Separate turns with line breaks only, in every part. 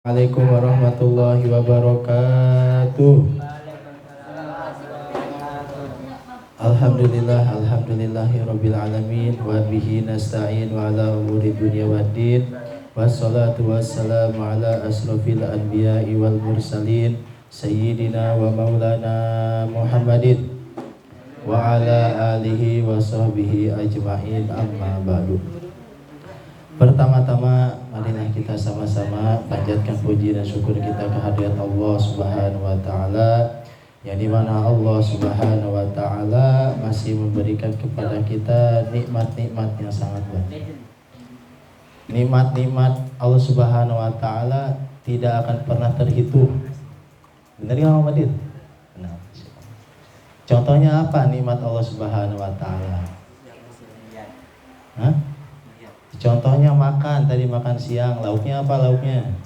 Assalamualaikum warahmatullahi wabarakatuh. Alhamdulillahirabbil alamin wa bihi nasta'in wa ala umuri dunya waddin. Wassalatu wassalamu ala asrofil anbiya'i wal mursalin sayyidina wa maulana Muhammadin wa ala alihi wa sahbihi ajma'in, amma ba'du. Pertama-tama marilah kita sama-sama panjatkan puji dan syukur kita kehadirat Allah Subhanahu wa taala, yang dimana Allah Subhanahu wa taala masih memberikan kepada kita nikmat-nikmat yang sangat banyak. Nikmat-nikmat Allah Subhanahu wa taala tidak akan pernah terhitung. Benar ya Muhammadin? Nah, contohnya apa nikmat Allah Subhanahu wa taala? Hah? Contohnya makan, tadi makan siang, lauknya apa lauknya?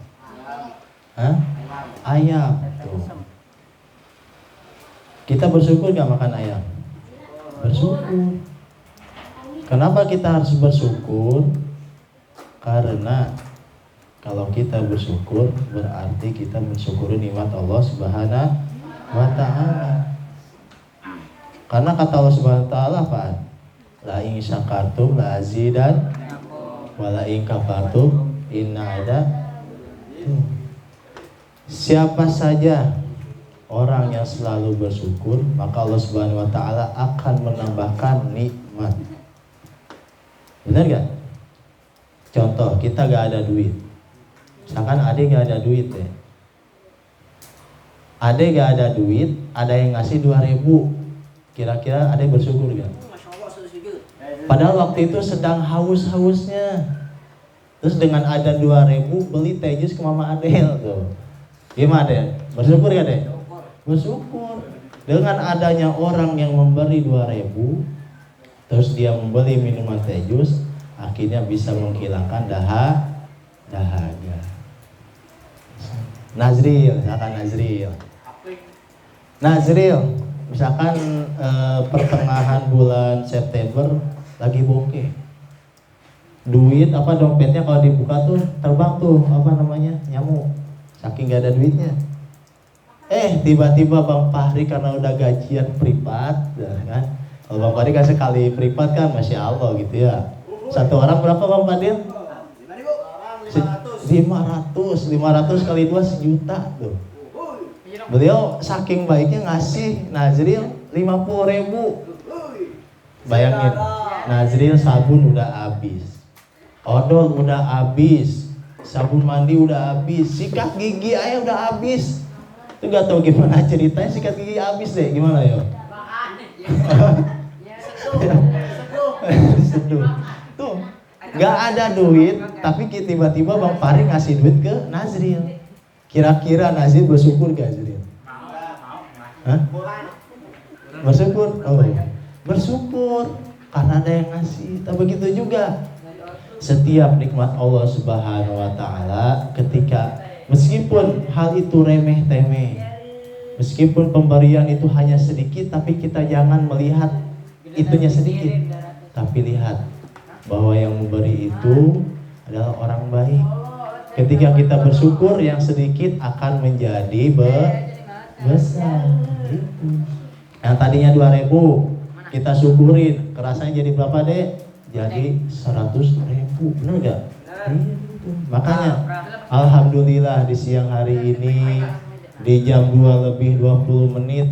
Hah? Ayam. Tuh. Kita bersyukur gak makan ayam? Bersyukur. Kenapa kita harus bersyukur? Karena kalau kita bersyukur berarti kita mensyukuri nikmat Allah Subhanahu wa taala. Karena kata Allah Subhanahu wa taala apa? La in syakartum la azidan wala in kafartum inna ada. Siapa saja orang yang selalu bersyukur, maka Allah Subhanahu wa taala akan menambahkan nikmat. Benar gak? Contoh, kita gak ada duit. Misalkan adik gak ada duit ya. Adik gak ada duit, ada yang ngasih 2.000. Kira-kira adik bersyukur gak? Padahal waktu itu sedang haus-hausnya. Terus dengan ada 2.000 beli teh jus ke Mama Adel tuh. Gimana deh? Bersyukur gak deh? Bersyukur. Dengan adanya orang yang memberi 2.000, terus dia membeli minuman teh jus, akhirnya bisa menghilangkan dahaga. Nazril, misalkan Nazril, misalkan pertengahan bulan September lagi bokeh. Duit apa dompetnya kalau dibuka tuh terbang tuh apa namanya? Nyamuk. Saking gak ada duitnya. Tiba-tiba Bang Fahri karena udah gajian privat, kan? Kalau Bang Fahri kan sekali privat kan, masya Allah gitu ya. Satu orang berapa Bang Fadil? 500 kali 2 1.000.000 tuh. Beliau saking baiknya ngasih Nazril 50.000. Bayangin, Nazril sabun udah habis, odol udah habis, sabun mandi udah habis, sikat gigi ayah udah habis. Itu gak tau gimana ceritanya sikat gigi habis deh, gimana yo? Seduh. Tuh, gak ada duit, tapi tiba-tiba Bang Fahri ngasih duit ke Nazril. Kira-kira Nazril bersyukur gak Nazril? Hah? Bersyukur? Oh, bersyukur karena ada yang ngasih. Tapi begitu juga setiap nikmat Allah Subhanahu wa taala, ketika meskipun hal itu remeh temeh, meskipun pemberian itu hanya sedikit, tapi kita jangan melihat itunya sedikit, tapi lihat bahwa yang memberi itu adalah orang baik. Ketika kita bersyukur, yang sedikit akan menjadi besar. Yang tadinya 2.000 kita syukurin, kerasanya jadi berapa deh? Jadi 100.000, benar gak? Makanya alhamdulillah di siang hari ini di jam 2:20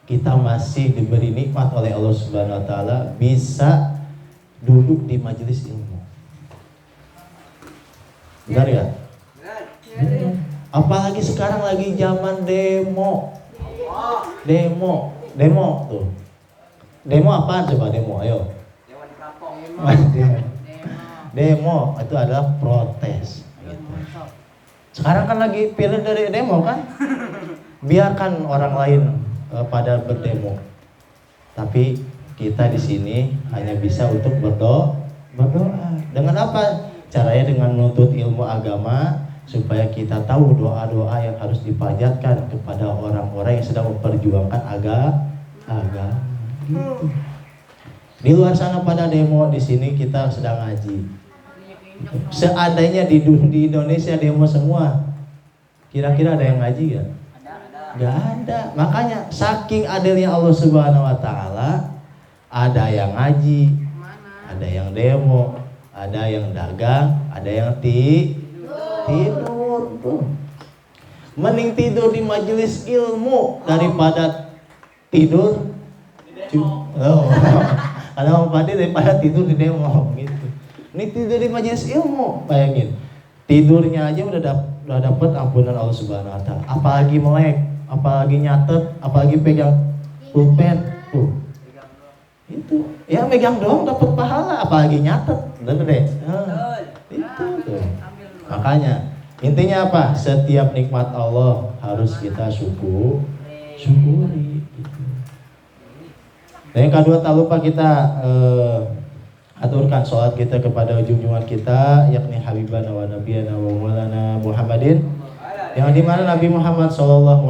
kita masih diberi nikmat oleh Allah Subhanahu wa taala bisa duduk di majelis ilmu. Benar ya? Apalagi sekarang lagi zaman demo tuh. Demo apa coba demo? Ayo. Demo itu adalah protes. Sekarang kan lagi pilih dari demo kan? Biarkan orang lain pada berdemo. Tapi kita di sini hanya bisa untuk berdoa. Dengan apa? Caranya dengan menuntut ilmu agama, supaya kita tahu doa-doa yang harus dipanjatkan kepada orang-orang yang sedang memperjuangkan agama. Gitu. Di luar sana pada demo, di sini kita sedang ngaji. Seandainya di Indonesia demo semua, Kira-kira ada yang ngaji gak? Gak ada. Makanya saking adilnya Allah Subhanahu Wa Taala, ada yang ngaji, ada yang demo, ada yang dagang, ada yang tidur. Mending tidur di majelis ilmu daripada tidur. Ada Om Padi daripada tidur di demo gitu. Ini tidur di majelis ilmu, bayangin. Tidurnya aja udah dapat ampunan Allah Subhanahu Wa Taala. Apalagi melek, apalagi nyatet, apalagi pegang pulpen. Itu ya megang doang dapat pahala, apalagi nyatet. Bener deh. Itu tuh. Makanya intinya apa? Setiap nikmat Allah harus kita syukuri. Gitu. Dan yang kedua, tak lupa kita aturkan sholat kita kepada junjungan kita, yakni Habibana wa Nabiyana wa Maulana Muhammadin, yang dimana Nabi Muhammad SAW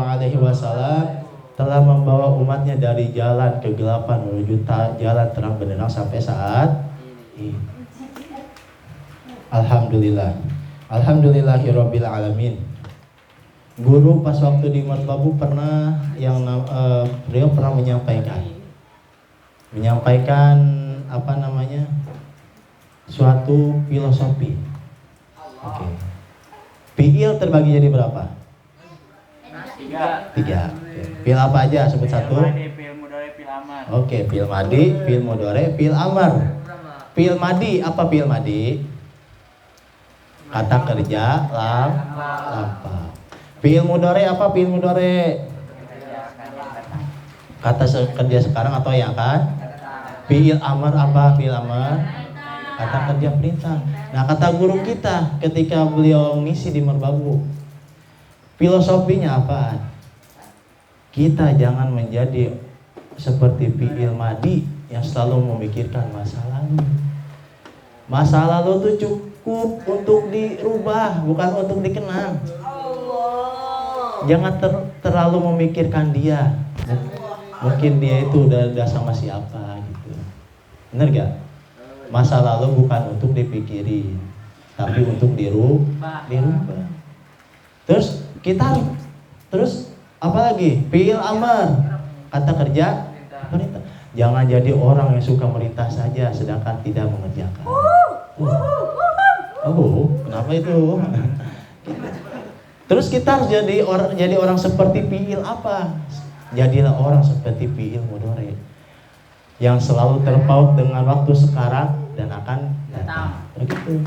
telah membawa umatnya dari jalan kegelapan menuju jalan terang benderang sampai saat ini. Alhamdulillahirabbil alamin. Guru pas waktu di Merbabu pernah beliau pernah menyampaikan suatu filosofi. Oke. Fiil terbagi jadi berapa? 3. Fiil apa aja? Sebut satu.
Fiil mudhari, fiil amar.
Oke, fiil madi, fiil mudhari, fiil amar. Fiil madi apa fiil madi? Kata kerja, lampau. Fiil mudhari apa fiil mudhari? Kata kerja sekarang atau yang akan? Fiil amar apa fiil amar? Kata kerja perintah. Nah, kata guru kita ketika beliau ngisi di Merbabu, filosofinya apa? Kita jangan menjadi seperti fiil madi yang selalu memikirkan masa lalu. Masa lalu itu cukup untuk dirubah, bukan untuk dikenang. Jangan terlalu memikirkan dia. Mungkin dia itu udah sama siapa gitu. Bener gak? Masa lalu bukan untuk dipikirin, tapi untuk dirubah. Terus apa lagi? Fiil amar, kata kerja perintah. Jangan jadi orang yang suka merintah saja sedangkan tidak mengerjakan. Kenapa itu? Terus kita harus jadi orang seperti fiil apa? Jadilah orang seperti fiil mudhari yang selalu terpaut dengan waktu sekarang dan akan datang. Begitu.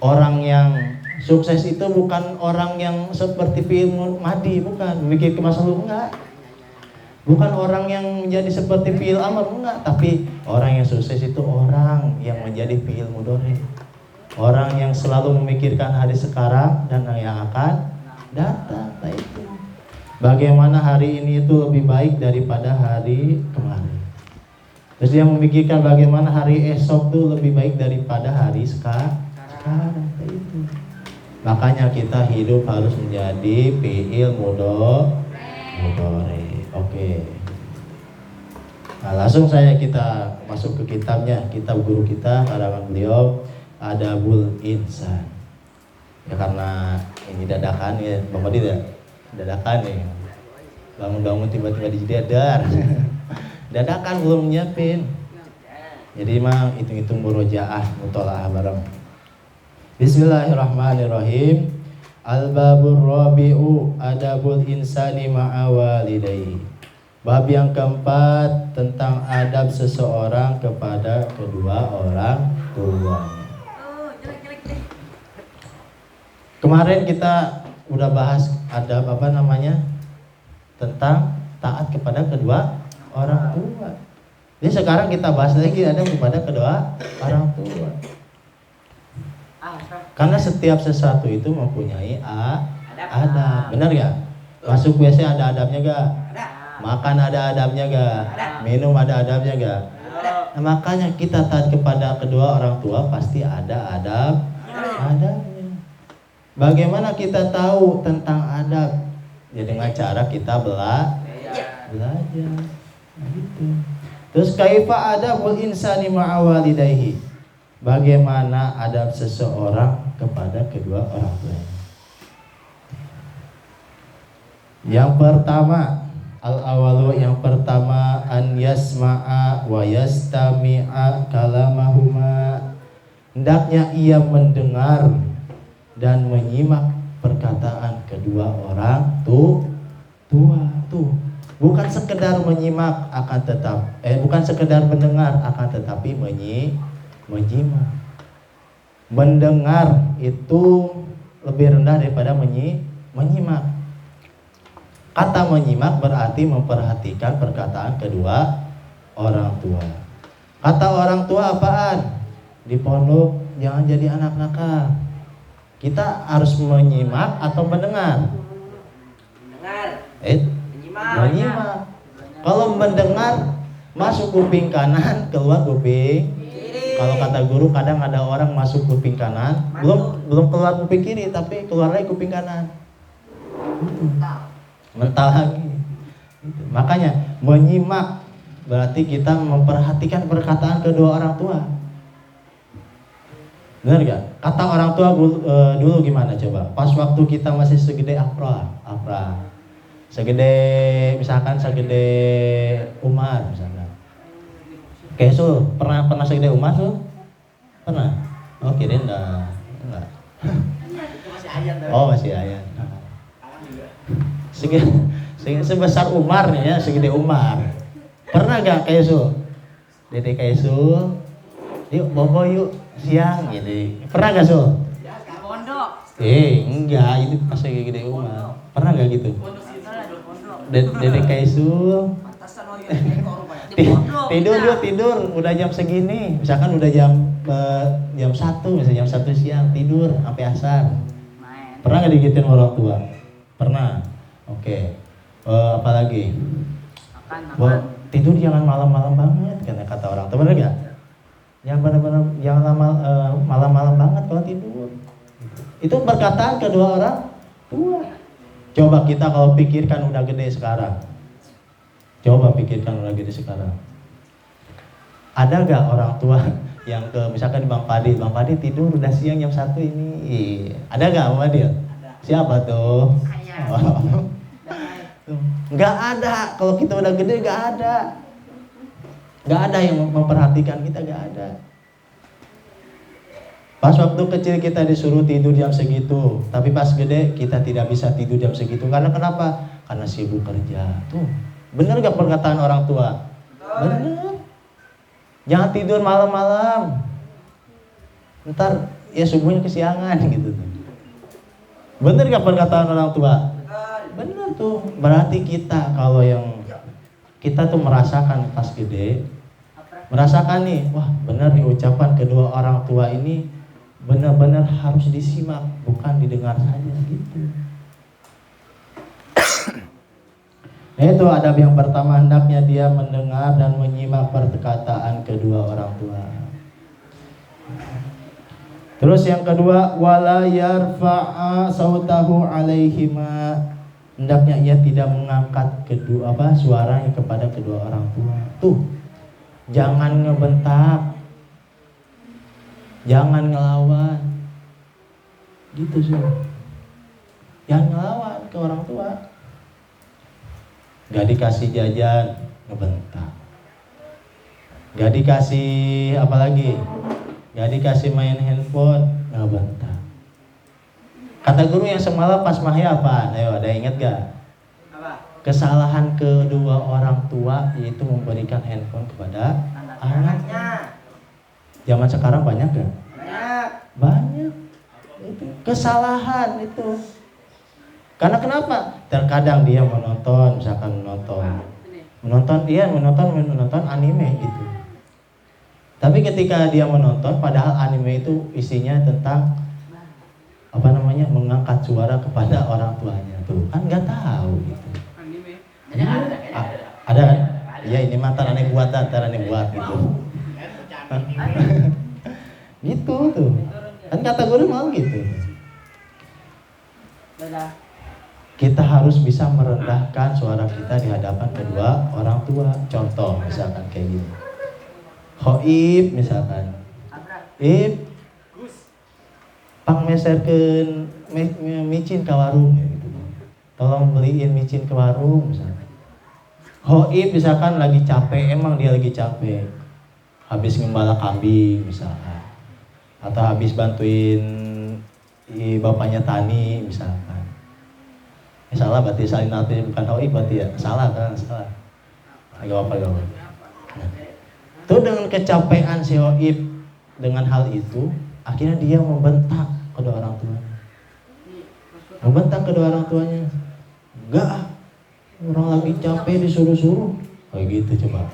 Orang yang sukses itu bukan orang yang seperti fiil madi, bukan memikir ke masa lalu, enggak. Bukan orang yang menjadi seperti fiil amar, enggak, tapi orang yang sukses itu orang yang menjadi fiil mudhari. Orang yang selalu memikirkan hari sekarang dan yang akan datang. Nah, itu. Bagaimana hari ini itu lebih baik daripada hari kemarin. Terus dia memikirkan bagaimana hari esok itu lebih baik daripada hari sekarang. Itu. Makanya kita hidup harus menjadi fiil mudhari. Oke. Nah, langsung kita masuk ke kitabnya, kitab guru kita, karangan beliau Adabul Insan. Ya karena ini dadakan ya, Bang Padi ya. Dadakan nih. Bangun-bangun tiba-tiba dijadar. Dadakan belum nyiapin. Jadi mah hitung-hitung murojaah, mutolaah bareng. Bismillahirrahmanirrahim. Al-babur rabi'u adabul insani ma'a walidayhi. Bab yang keempat tentang adab seseorang kepada kedua orang tuanya. Kemarin kita udah bahas adab tentang taat kepada kedua orang tua. Jadi sekarang kita bahas lagi adab kepada kedua orang tua. Karena setiap sesuatu itu mempunyai adab. Benar gak? Masuk WC ada adabnya gak? Makan ada adabnya gak? Minum ada adabnya gak? Nah, makanya kita taat kepada kedua orang tua pasti ada adabnya. Bagaimana kita tahu tentang adab? Ya dengan cara kita belajar. Gitu. Terus kaifa adabul insani ma'a walidayhi? Bagaimana adab seseorang kepada kedua orang tuanya? Yang pertama, al-awalu yang pertama an yasma'a wa yastami'a kalamahuma. Hendaknya ia mendengar dan menyimak perkataan kedua orang tua. Bukan sekedar menyimak akan bukan sekedar mendengar akan tetapi menyimak. Mendengar itu lebih rendah daripada menyimak. Kata menyimak berarti memperhatikan perkataan kedua orang tua. Kata orang tua apaan? Di pondok jangan jadi anak nakal. Kita harus menyimak atau mendengar? Menyimak. Kalau mendengar masuk kuping kanan, keluar kuping kiri. Kalau kata guru kadang ada orang masuk kuping kanan, belum keluar kuping kiri tapi keluar lagi kuping kanan. Mental lagi. Makanya menyimak berarti kita memperhatikan perkataan kedua orang tua. Benar gak? Kata orang tua dulu gimana coba? Pas waktu kita masih segede Afra. Misalkan segede Umar misalkan. Kayak Sul, pernah segede Umar Sul? Pernah? Oh kirain enggak. Oh masih ayat. Sebesar Umar nih ya, segede Umar. Pernah gak kayak Sul? Dede kayak Sul, yuk bobo yuk siang gitu. Pernah gak Sul? Enggak, itu pas lagi gede Umar. Pernah gak gitu? Dede Kaisul tidur udah jam segini, misalkan udah jam 1, misalnya jam 1 siang tidur sampai asar. Pernah gak digituin orang tua? Pernah. Oke. Apalagi? Tidur jangan malam-malam banget karena kata orang tua, bener gak? Jangan malam-malam banget kalau tidur. Itu perkataan kedua orang tua. Coba kita kalau pikirkan udah gede sekarang. Ada gak orang tua yang misalkan Bang Padi tidur udah siang jam 1 ini. Ada gak Bang Padi? Siapa tuh? Gak ada. Kalau kita udah gede gak ada. Gak ada yang memperhatikan kita, gak ada. Pas waktu kecil kita disuruh tidur jam segitu, tapi pas gede kita tidak bisa tidur jam segitu. Karena kenapa? Karena sibuk kerja. Tuh, bener gak perkataan orang tua? Bener. Jangan tidur malam-malam. Ntar ya subuhnya kesiangan gitu. Bener gak perkataan orang tua? Bener tuh. Berarti kita kalau yang kita tuh merasakan pas gede, merasakan nih, wah bener nih ucapan kedua orang tua ini benar-benar harus disimak, bukan didengar saja gitu. Itu adab yang pertama, hendaknya dia mendengar dan menyimak perkataan kedua orang tua. Terus yang kedua, wala yarfa'a sautahu alaihima, hendaknya ia tidak mengangkat suaranya kepada kedua orang tua. Tuh, jangan ngebentak, jangan ngelawan, gitu sih. Jangan ngelawan ke orang tua. Gak dikasih jajan, ngebentak. Gak dikasih apa lagi? Gak dikasih main handphone, ngebentak. Kata guru yang semalam pas mahya apa? Ayo, ada ingat gak? Kesalahan kedua orang tua yaitu memberikan handphone kepada anaknya. Zaman sekarang banyak gak? Banyak. Itu kesalahan itu. Karena kenapa? Terkadang dia menonton, misalkan menonton anime gitu. Tapi ketika dia menonton, padahal anime itu isinya tentang mengangkat suara kepada orang tuanya, tuh kan nggak tahu gitu. Ada kan? Ya ini mantan aneh buat gitu. Gitu tuh. Kan kata guru mau gitu. Kita harus bisa merendahkan suara kita di hadapan kedua orang tua. Contoh misalkan kayak gini. Hoib misalkan. Pang meserkeun micin ka warung gitu. tolong beliin micin ke warung misalkan. Hoib misalkan lagi capek, emang dia lagi capek, habis ngembala kambing misalkan, atau habis bantuin bapaknya tani misalkan. Salah berarti salin nanti bukan hoib berarti ya, salah kan, salah. Gak apa-apa. Nah, itu dengan kecapean si hoib dengan hal itu, akhirnya dia membentak kedua orang tuanya. Membentak kedua orang tuanya. Enggak, orang lagi capek disuruh-suruh. Kayak gitu coba.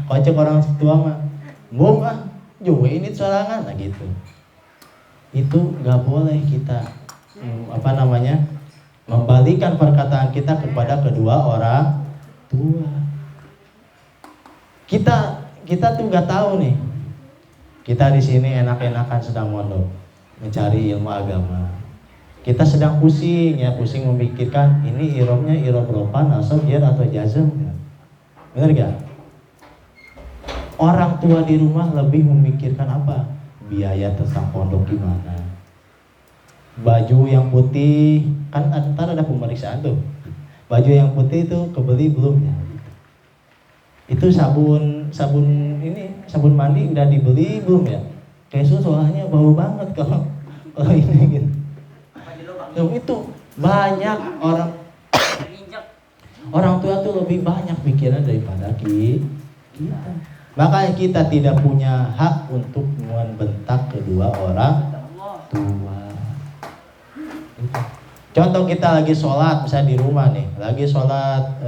Kocok orang tua mah. Bom juga ini sorangan nah gitu. Itu enggak boleh kita membalikan perkataan kita kepada kedua orang tua. Kita tuh enggak tahu nih. Kita di sini enak-enakan sedang mondok, mencari ilmu agama. Kita sedang pusing memikirkan ini irobnya irob ropan, nasab, jar atau jazm. Benar gak? Orang tua di rumah lebih memikirkan apa? Biaya tentang pondok gimana? Baju yang putih, kan ntar ada pemeriksaan tuh. Baju yang putih itu kebeli belum ya? Itu sabun mandi udah dibeli belum ya? Kayak soalnya bau banget kalau ini gitu. Itu banyak orang tua tuh lebih banyak pikiran daripada kita. Makanya kita tidak punya hak untuk membentak kedua orang tua. Contoh kita lagi sholat misalnya di rumah nih, lagi sholat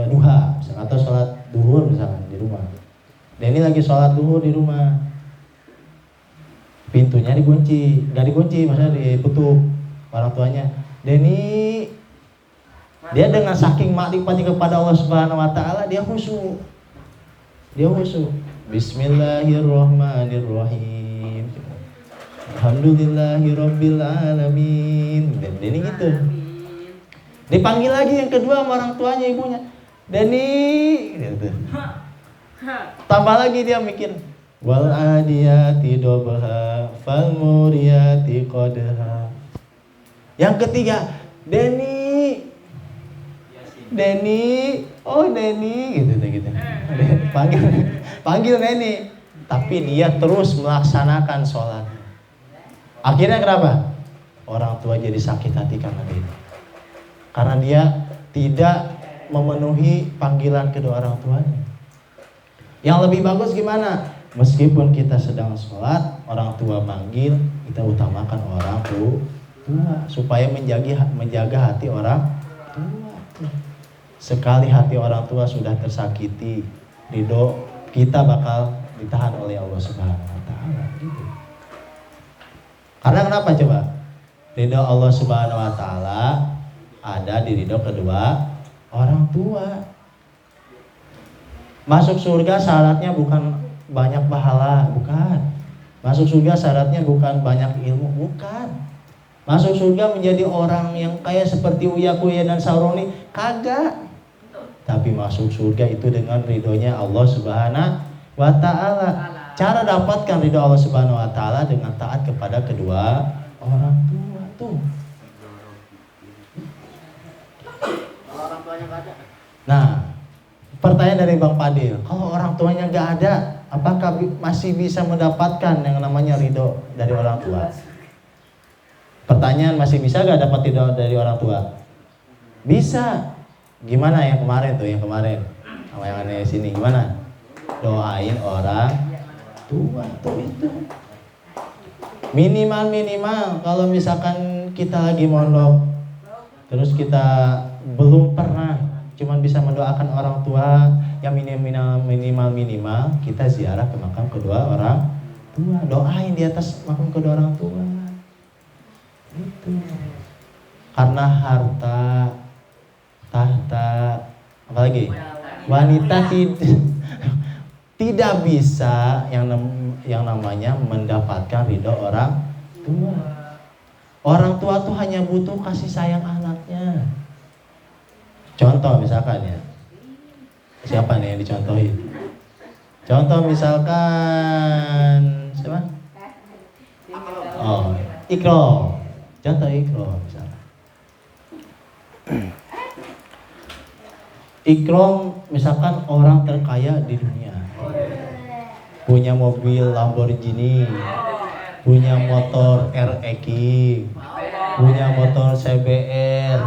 duha misalnya, atau sholat duhur misalnya di rumah. Dan ini lagi sholat duhur di rumah, pintunya dikunci, nggak dikunci maksudnya ditutup. Orang tuanya, Deni, dia dengan saking makrifahnya kepada Allah Subhanahu Wa Taala, dia khusyuk. Bismillahirrahmanirrahim. Alhamdulillahirabbil alamin. Deni gitu. Dipanggil lagi yang kedua sama orang tuanya, ibunya, Deni, gitu. Tambah lagi dia mikir, wal adiyati dobha, fal muriyati qadha. Yang ketiga, Deni, oh Deni, gitu. Panggil Deni, tapi dia terus melaksanakan sholat. Akhirnya kenapa? Orang tua jadi sakit hati karena dia tidak memenuhi panggilan kedua orang tuanya. Yang lebih bagus gimana? Meskipun kita sedang sholat, orang tua manggil, kita utamakan orang tua. Supaya menjaga hati orang tua. Sekali hati orang tua sudah tersakiti, ridho kita bakal ditahan oleh Allah Subhanahu Wa Taala. Gitu. Karena kenapa coba? Ridho Allah Subhanahu Wa Taala ada di ridho kedua orang tua. Masuk surga syaratnya bukan banyak pahala, bukan. Masuk surga syaratnya bukan banyak ilmu, bukan. Masuk surga menjadi orang yang kaya seperti Uya Kuya dan Sauroni, kagak. Tapi masuk surga itu dengan ridhonya Allah Subhanahu Wa Taala. Cara dapatkan ridho Allah Subhanahu Wa Taala dengan taat kepada kedua orang tua tuh. Nah, pertanyaan dari Bang Padil, kalau orang tuanya nggak ada, apakah masih bisa mendapatkan yang namanya ridho dari orang tua? Pertanyaan, masih bisa gak dapat ridho dari orang tua? Bisa. Gimana yang kemarin tuh, sama yang aneh sini, gimana? Doain orang tua tuh itu. Minimal kalau misalkan kita lagi mondok, terus kita belum pernah cuman bisa mendoakan orang tua, yang minimal kita ziarah ke makam kedua orang tua. Doain di atas makam kedua orang tua. Itu karena harta, tahta, apalagi wanita tidak bisa yang namanya mendapatkan ridho orang tua. Orang tua tuh hanya butuh kasih sayang anaknya. Contoh misalkan ya, siapa nih yang dicontohin? Contoh misalkan siapa? Ikro. Contoh Ikro misalnya. Ikrom misalkan orang terkaya di dunia, punya mobil Lamborghini, punya motor RX, punya motor CBR,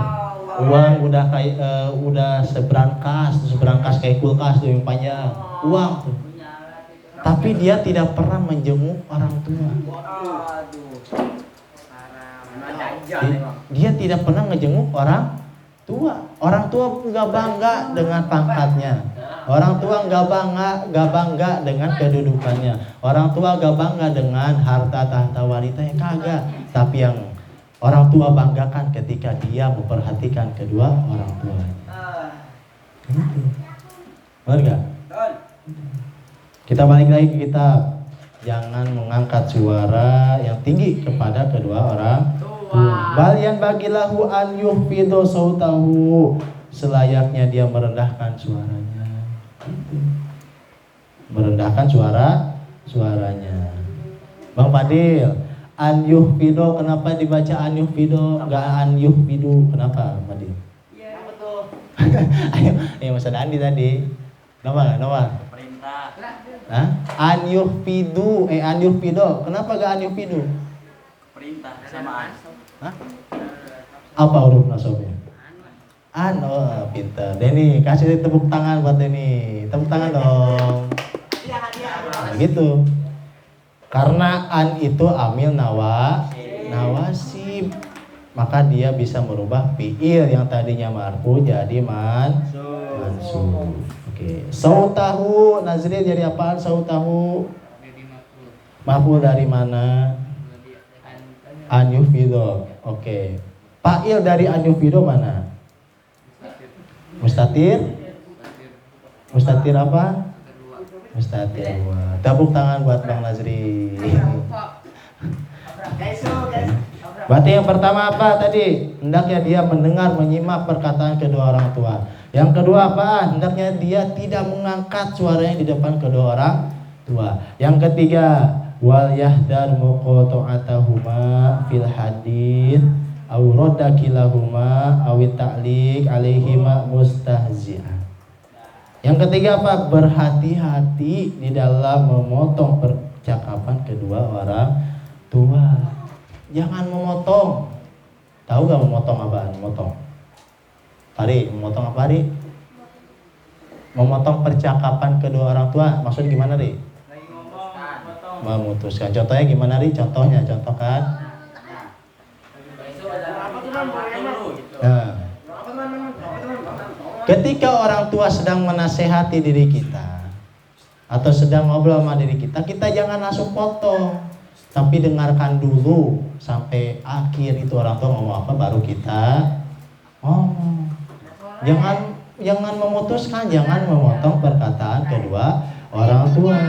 uang udah seberangkas kayak kulkas tuh yang panjang, uang tuh. Tapi dia tidak pernah menjenguk orang tua. Dia tidak pernah menjenguk orang tua. Orang tua nggak bangga dengan pangkatnya. Orang tua nggak bangga dengan kedudukannya. Orang tua nggak bangga dengan harta tahta wanitanya, kagak. Tapi yang orang tua banggakan ketika dia memperhatikan kedua orang tua. Benar nggak? Kita balik lagi ke kitab. Jangan mengangkat suara yang tinggi kepada kedua orang tua. Balian bagilahu an yuhfidu sautahu, selayaknya dia merendahkan suaranya. Merendahkan suaranya. Bang Fadil, an yuhfidu, kenapa dibaca an yuhfidu enggak an yuhfidu? Kenapa, Bang Fadil?
Iya, betul.
Ayo Mas Andi tadi. Nama?
Perintah.
Hah? An yuhfidu, an yuhfidu. Kenapa gak an yuhfidu?
Perintah sama an.
Hah? Apa huruf nasabnya? An, oh pintar. Denny, kasih tepuk tangan buat Denny. Tepuk tangan dong. Nah, gitu. Karena an itu amil nawasib. Maka dia bisa merubah fi'il yang tadinya marfu jadi mansub. Oke. Sautahu, Nazril jadi apaan sautahu? Maf'ul dari mana? An yufido. Oke. Fa'il dari an yufido mana? Mustatir? Mustatir apa? Mustatir. Tepuk tangan buat Bang Nazri. Berarti yang pertama apa tadi? Hendaknya dia mendengar, menyimak perkataan kedua orang tua. Yang kedua apa? Hendaknya dia tidak mengangkat suaranya di depan kedua orang tua. Yang ketiga, wal yahdar muqata'atahuma fil hadits aw radda kilahuma aw ta'liq alaihima mustahzi'an. Yang ketiga apa? Berhati-hati di dalam memotong percakapan kedua orang tua. Jangan memotong. Tahu gak memotong apaan? Memotong. Pari, memotong apa, Ri? Memotong percakapan kedua orang tua. Maksudnya gimana, Ri?
Lagi ngomong,
Memutuskan. Contohnya gimana, Ri? Contohnya, contohkan. Nah. Ketika orang tua sedang menasehati diri kita atau sedang ngobrol sama diri kita, kita jangan langsung potong, tapi dengarkan dulu sampai akhir itu orang tua ngomong apa baru kita ngomong. Jangan memutuskan, jangan memotong perkataan kedua orang tua.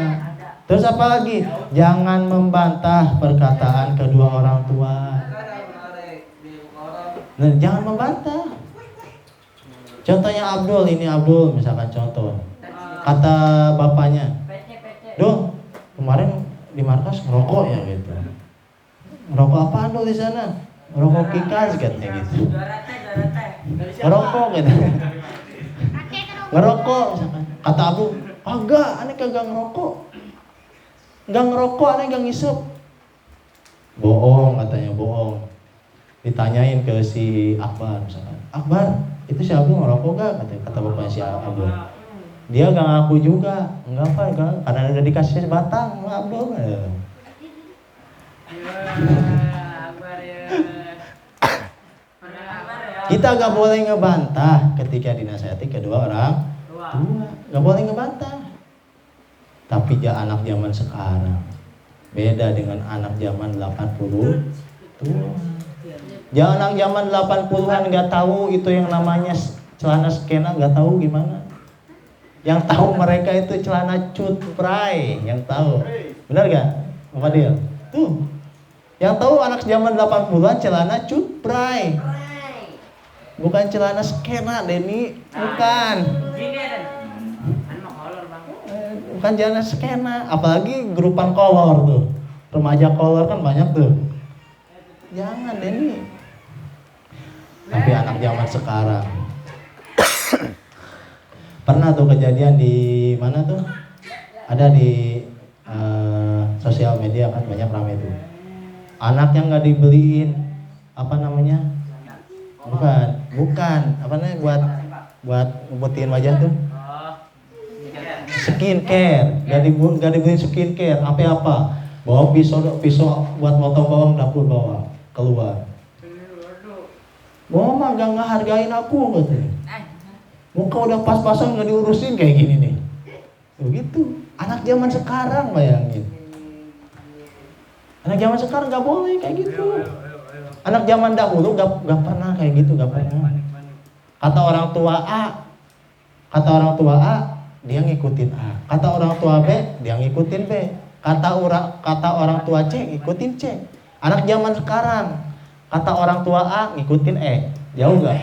Terus apa lagi? Jangan membantah perkataan kedua orang tua. Nah, jangan membantah. Contohnya Abdul, ini Abdul misalkan contoh. Kata bapaknya, "Duh, kemarin di markas ngerokok ya gitu." "Ngerokok apaan Dul di sana?" "Ngerokok kikas," katanya gitu. "Ngerokok," gitu. "Ngerokok," misalkan. Kata Abdul, "Enggak, aneh kagak ngerokok. Enggak ngerokok, aneh enggak ngisep." "Bohong," katanya, "bohong." Ditanyain ke si Akbar misalkan, "Akbar, itu si Abdul ngerokok gak?" Kata bapaknya si Abdul. Dia gak ngaku juga. "Enggak Pak, karena udah dikasih batang sama Abdul." Kita gak boleh ngebantah ketika dinasihati kedua orang tua. Gak boleh ngebantah. Tapi anak zaman sekarang beda dengan anak zaman 80 tua. Jangan anak zaman 80-an gak tahu itu yang namanya celana skena, gak tahu gimana. Yang tahu mereka itu celana cut pray, yang tahu. Benar gak, Pak Fadil? Tuh. Yang tahu anak zaman 80-an celana cut pray. Bukan celana skena, Denny. Bukan. Bukan celana skena, apalagi grupan kolor tuh. Remaja kolor kan banyak tuh. Jangan, Denny. Tapi anak zaman sekarang. Pernah tuh kejadian di mana tuh? Ada di sosial media kan banyak ramai tuh. Anak yang nggak dibeliin apa namanya? Bukan. Apa namanya buat ngebutin wajah tuh? Skincare. Nggak dibeliin skincare. Apa? Bawa pisau buat motong bawang dapur bawa keluar. Mama gak ngehargain aku katanya. Muka udah pas-pasan nggak diurusin kayak gini nih. Begitu. Anak zaman sekarang bayangin. Anak zaman sekarang nggak boleh kayak gitu. Anak zaman dahulu nggak pernah kayak gitu, nggak pernah. Kata orang tua A, dia ngikutin A. Kata orang tua B, dia ngikutin B. Kata orang tua C, ngikutin C. Anak zaman sekarang, kata orang tua A, ngikutin E. Jauh nggak?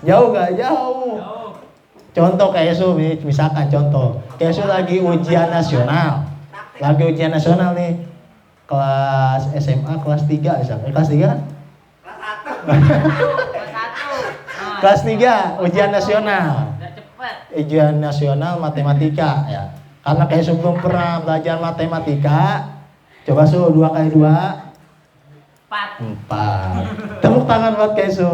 Jauh nggak? Jauh. Contoh kayak Su, misalkan contoh. Kayak Su lagi ujian nasional. Nih. Kelas SMA kelas 3 misalkan. Kelas 3 kan? Kelas 1. Kelas 3 ujian nasional. Ujian nasional matematika ya. Karena kayak sebelum pernah belajar matematika, coba Su 2 kali 2 4. Tepuk tangan buat Kesu.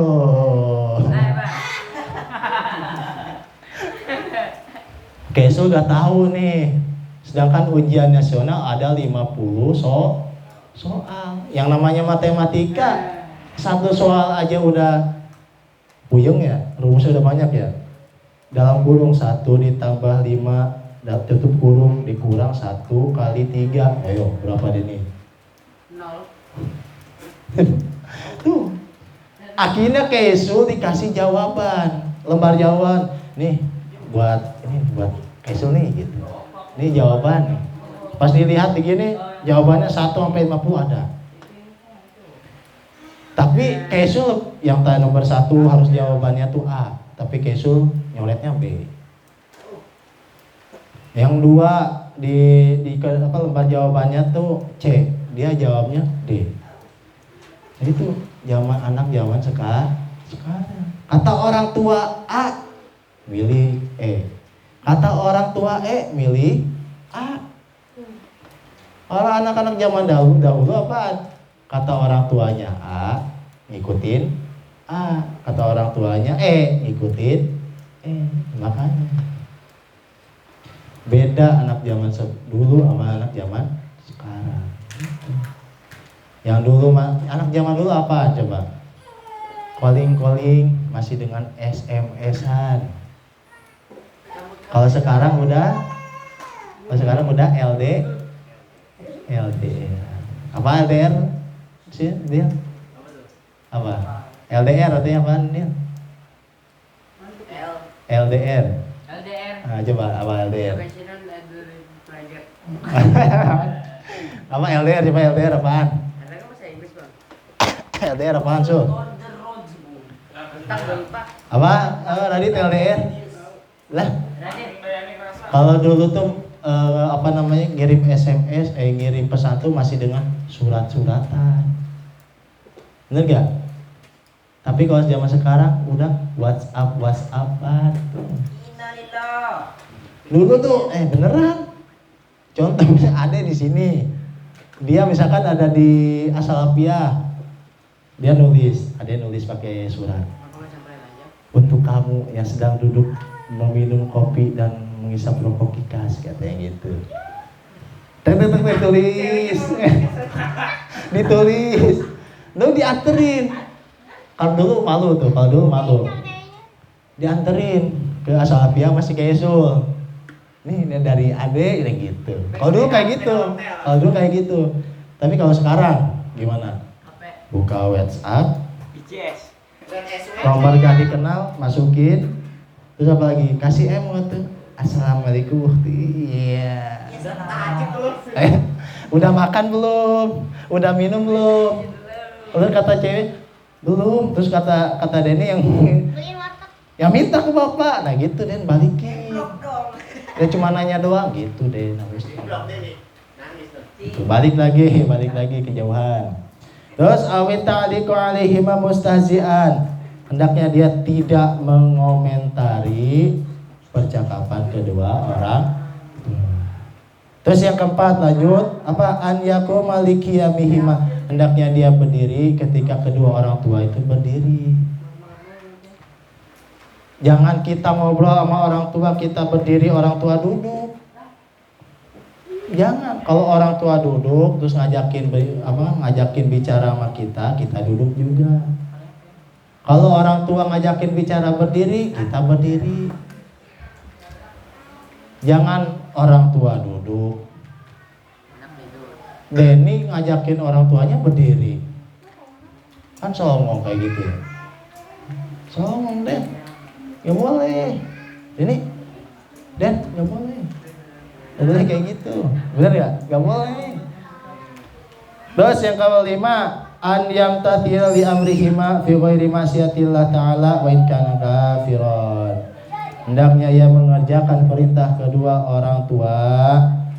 Kesu udah tahu nih. Sedangkan ujian nasional ada 50 soal. Yang namanya matematika, satu soal aja udah puyeng ya, rumusnya udah banyak ya. Dalam kurung 1 ditambah 5, tutup kurung dikurang 1 kali 3. Ayo, berapa Deni?
0.
Tuh. Akhirnya Kesu dikasih jawaban, lembar jawaban. Nih, buat Kesu nih gitu. Ini jawaban. Pas dilihat begini, jawabannya 1 sampai 50 ada. Tapi Kesu yang tadi nomor 1 harus jawabannya tuh A, tapi Kesu nyoletnya B. Yang 2 di lembar jawabannya tuh C, dia jawabnya D. Jadi tuh anak zaman sekarang. Kata orang tua A, milih E. Kata orang tua E, milih A. Orang anak-anak zaman dahulu apaan? Kata orang tuanya A, ngikutin A. Kata orang tuanya E, ngikutin E. Makanya beda anak zaman dulu sama anak zaman sekarang. Yang dulu anak zaman dulu apa coba? Calling masih dengan SMS-an. Kalau sekarang udah LDR. Apa LDR? Sih dia? Apa? LDR artinya apa dia? LDR. Nah, coba apa LDR? Apa LDR? Coba LDR apaan? LDR apaan Su? Apa? Radit LDR? Lah? Kalau dulu tuh ngirim SMS, ngirim pesan tuh masih dengan surat-suratan. Bener gak? Tapi kalau zaman sekarang udah WhatsApp-an tuh. Dulu tuh beneran. Contoh misalnya ada di sini. Dia misalkan ada di Asalapia. Dia nulis pakai surat. Untuk kamu yang sedang duduk meminum kopi dan menghisap rokok kikas, katanya gitu. Ditulis. Lalu dianterin. Kalau dulu malu. Dianterin ke Asalapia masih kayak Sul. Nih dari Ade kayak gitu. Kalau dulu kayak gitu. Tapi kalau sekarang gimana? Buka WhatsApp. Nomor gak dikenal, masukin. Terus apa lagi? Kasih tuh. Assalamualaikum. Iya. Udah makan belum? Udah minum belum? Terus kata cewek, belum. Terus kata Denny yang minta ke bapak. Nah gitu Den, balikin. Dia cuma nanya doang gitu Den. Balik lagi kejauhan. Terus awit ta'liqu alaihima mustahzi'an. Hendaknya dia tidak mengomentari percakapan kedua orang. Terus yang keempat lanjut apa? An yaquma liqiyamihima. Hendaknya dia berdiri ketika kedua orang tua itu berdiri. Jangan kita ngobrol sama orang tua kita berdiri, orang tua duduk. Jangan. Kalau orang tua duduk terus ngajakin bicara sama kita duduk juga. Kalau orang tua ngajakin bicara berdiri, kita berdiri. Jangan orang tua duduk. Denny ngajakin orang tuanya berdiri. Kan songong kayak gitu ya. Songong Den. Gak boleh. Denny. Den, gak boleh. Gak boleh kayak gitu. Bener gak? Gak boleh. Terus yang kelima, an yamtathil li amrihima fi ghairi ma'siyatillah ta'ala wa in kana kafiran. Hendaknya ia mengerjakan perintah kedua orang tua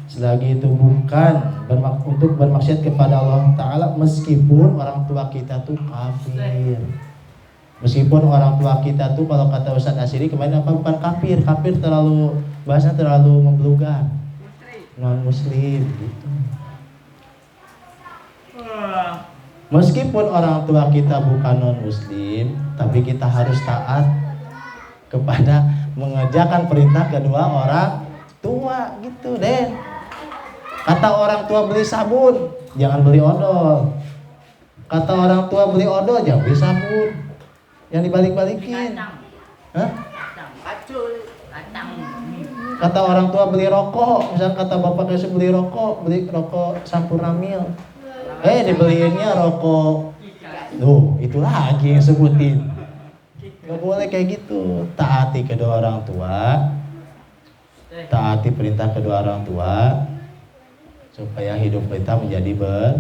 selagi itu bukan untuk bermaksud kepada Allah Ta'ala, meskipun orang tua kita tuh kafir. Meskipun orang tua kita tuh kalau kata Ustaz Asyiri kemarin apa, bukan kafir. Kafir terlalu, bahasanya terlalu memblugan, non muslim gitu. Meskipun orang tua kita bukan non muslim, tapi kita harus taat kepada mengerjakan perintah kedua orang tua gitu Den. Kata orang tua beli sabun, jangan beli odol. Kata orang tua beli odol, jangan beli sabun. Yang dibalik-balikin. Hah? Kata orang tua beli rokok, misalnya kata bapak kasih beli rokok Sampurna Mil. Dibeliinnya rokok. Tuh, itu lagi yang sebutin. Gak boleh kayak gitu. Taati kedua orang tua, taati perintah kedua orang tua, supaya hidup kita menjadi berkah.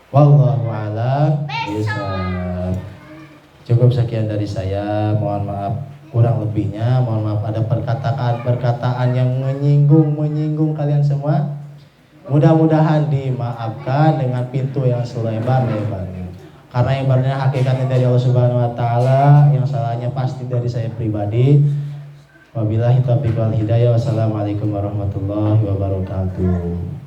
Wallahu a'lam bishawab. Cukup sekian dari saya. Mohon maaf kurang lebihnya. Mohon maaf ada perkataan yang menyinggung kalian semua. Mudah-mudahan dimaafkan dengan pintu yang selebar-lebarnya. Karena yang benar hakikatnya dari Allah Subhanahu wa taala, yang salahnya pasti dari saya pribadi. Wabillahi taufiq wal hidayah. Wassalamualaikum warahmatullahi wabarakatuh.